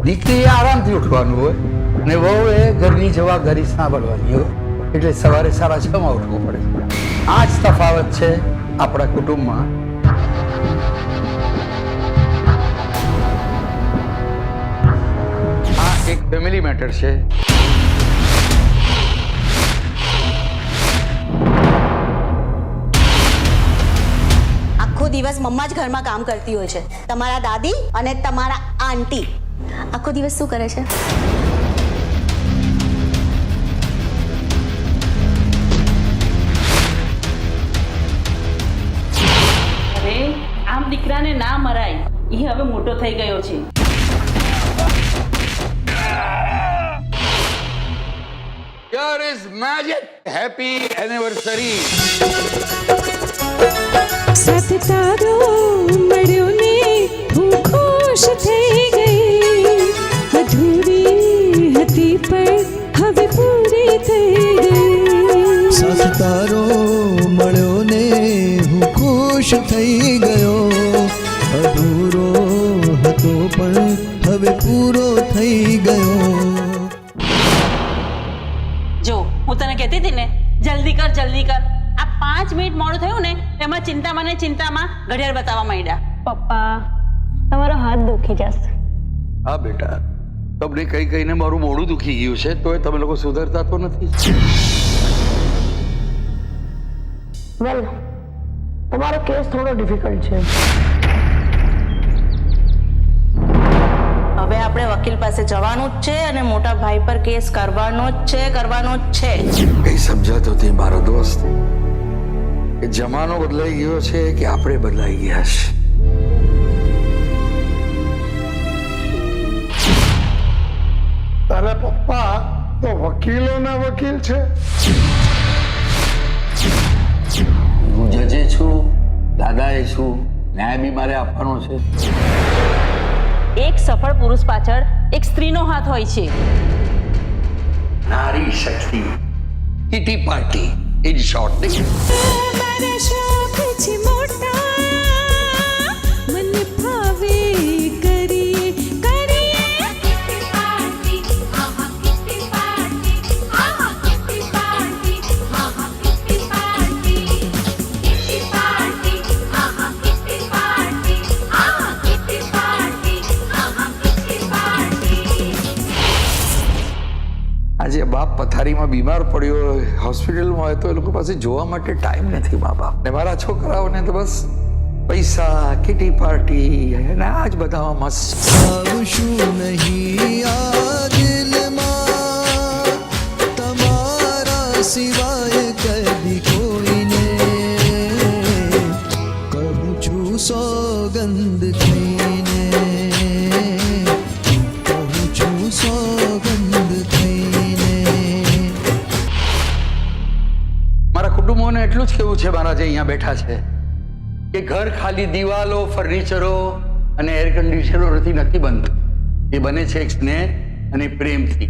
દીકરીએ આરામથી ઉઠવાનું હોય અને વહુએ ઘરની જવાબદારી સાંભળવાની હોય, એટલે સવારે 6:30 ઉઠવું પડે. આ જ તફાવત છે આપણા કુટુંબમાં. આ એક ફેમિલી મેટર છે. આખો દિવસ મમ્મા જ ઘરમાં કામ કરતી હોય છે. તમારા દાદી અને તમારા આંટી આખો દિવસ શું કરે છે? અરે આમ દીકરાને ના મરાય, એ હવે મોટો થઈ ગયો છે. Here is magic. Happy anniversary. સાથ તારો મળ્યો ને હું ખુશ થઈ ગઈ. અધૂરી હતી પણ હવે પૂરી થઈ ગઈ. સાથ તારો મળ્યો ને હું ખુશ થઈ ગયો. અધૂરો હતો પણ હવે પૂરો થઈ ગયો. જો હું તને કહેતી હતી ને, જલ્દી કર જલ્દી કર. આ 5 મિનિટ મોડું થયું ને એમાં ચિંતામાં ને ચિંતામાં ઘડિયાળ બતાવવા માંડ્યા. પપ્પા તમારો હાથ દુખી જશે. હા બેટા, તમને કઈ કઈને મારું મોઢું દુખી ગયું છે, તોય તમે લોકો સુધરતા તો નથી. વેલ તમારો કેસ થોડો ડિફિકલ્ટ છે. હવે આપણે વકીલ પાસે જવાનું જ છે અને મોટા ભાઈ પર કેસ કરવાનો જ છે. કઈ સમજાતો તે મારો દોસ્ત કે જમાનો બદલાઈ ગયો છે કે આપણે બદલાઈ ગયા છે. તારા પપ્પા તો વકીલોના વકીલ છે. હું જજે છું, દાદાએ છું, ન્યાય બી મારે આપવાનો છે. એક સફળ પુરુષ પાછળ એક સ્ત્રીનો હાથ હોય છે. નારી શક્તિ, કિટી પાર્ટી, ઇન શોર્ટ. મારા શોખ છે મોટા, મને ભાવે કરીએ કરીએ. કિટ્ટી પાર્ટી, હા હા કિટ્ટી પાર્ટી, હા હા કિટ્ટી પાર્ટી, હા હા કિટ્ટી પાર્ટી. કિટ્ટી પાર્ટી, હા હા કિટ્ટી પાર્ટી, હા હા કિટ્ટી પાર્ટી, હા હા કિટ્ટી પાર્ટી. આજે બાપ પથારીમાં બીમાર પડ્યો હોય, હોસ્પિટલમાં હોય, તો એ લોકો પાસે જોવા માટે ટાઈમ નથી મા બાપ ને. મારા છોકરાઓને તો બસ પૈસા, કિટી પાર્ટી અને આ જ બધામાં મસ્ત. આવશું નહીં આ દિલમાં તમારા સિવાય કદી કોઈને. કહું છું સોગંદ થઈને. કહું છું સોગંદ થઈને. મારા કુટુંબોને એટલું જ કેવું છે, મારા જે અહીંયા બેઠા છે, કે ઘર ખાલી દિવાલો, ફર્નિચરો અને એર કન્ડિશનરોથી નથી બનતું. એ બને છે એક સ્નેહ અને પ્રેમથી.